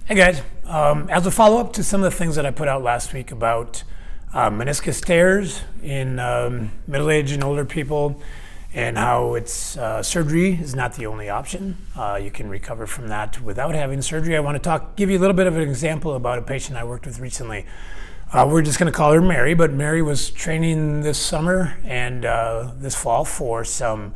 Hey guys, as a follow-up to some of the things that I put out last week about meniscus tears in middle-aged and older people and how surgery is not the only option. You can recover from that without having surgery. I want to give you a little bit of an example about a patient I worked with recently. We're just going to call her Mary, but Mary was training this summer and this fall for some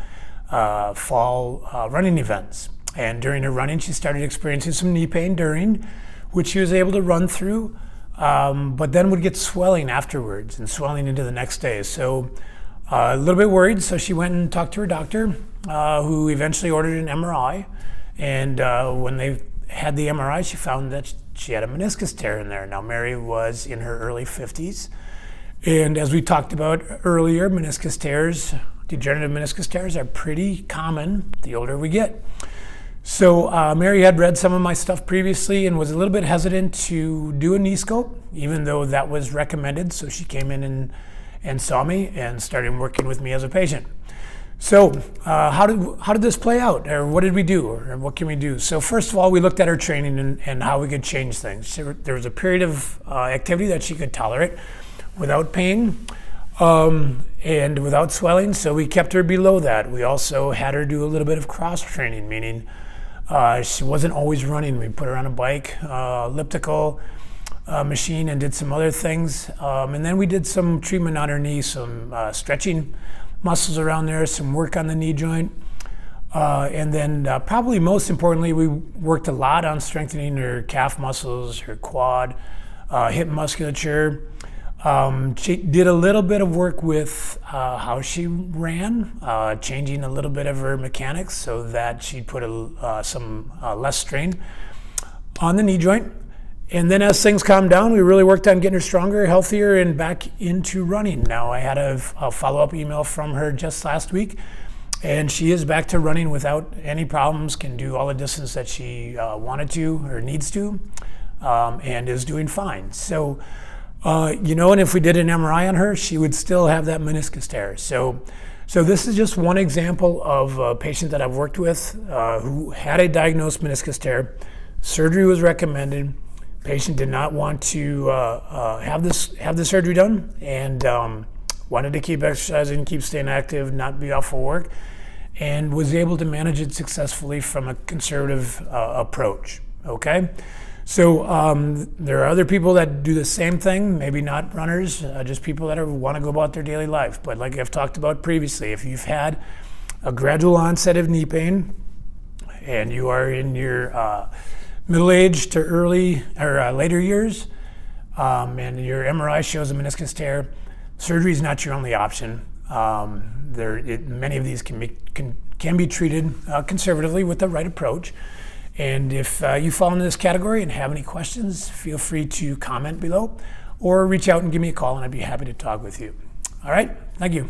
fall running events. And during her running, she started experiencing some knee pain during, which she was able to run through, but then would get swelling afterwards and swelling into the next day. So a little bit worried, so she went and talked to her doctor, who eventually ordered an MRI. And when they had the MRI, she found that she had a meniscus tear in there. Now, Mary was in her early 50s. And as we talked about earlier, meniscus tears, degenerative meniscus tears are pretty common the older we get. So Mary had read some of my stuff previously and was a little bit hesitant to do a knee scope, even though that was recommended. So she came in and saw me and started working with me as a patient. So how did this play out, or what did we do, or what can we do? So first of all, we looked at her training and how we could change things. There was a period of activity that she could tolerate without pain and without swelling, so we kept her below that. We also had her do a little bit of cross training, meaning she wasn't always running. We put her on a bike, elliptical machine, and did some other things. And then we did some treatment on her knee, some stretching muscles around there, some work on the knee joint. And then probably most importantly, we worked a lot on strengthening her calf muscles, her quad, hip musculature. She did a little bit of work with how she ran, changing a little bit of her mechanics so that she'd put some less strain on the knee joint. And then as things calmed down, we really worked on getting her stronger, healthier, and back into running. Now, I had a follow-up email from her just last week, and she is back to running without any problems, can do all the distance that she wanted to or needs to, and is doing fine. So, and if we did an MRI on her, she would still have that meniscus tear. So this is just one example of a patient that I've worked with who had a diagnosed meniscus tear. Surgery was recommended. Patient did not want to have the surgery done, and wanted to keep exercising, keep staying active, not be off of work, and was able to manage it successfully from a conservative approach. Okay. So there are other people that do the same thing, maybe not runners, just people that want to go about their daily life. But like I've talked about previously, if you've had a gradual onset of knee pain and you are in your middle-aged to early or later years, and your MRI shows a meniscus tear, surgery is not your only option. Many of these can be treated conservatively with the right approach. And if you fall into this category and have any questions, feel free to comment below or reach out and give me a call, and I'd be happy to talk with you. All right, thank you.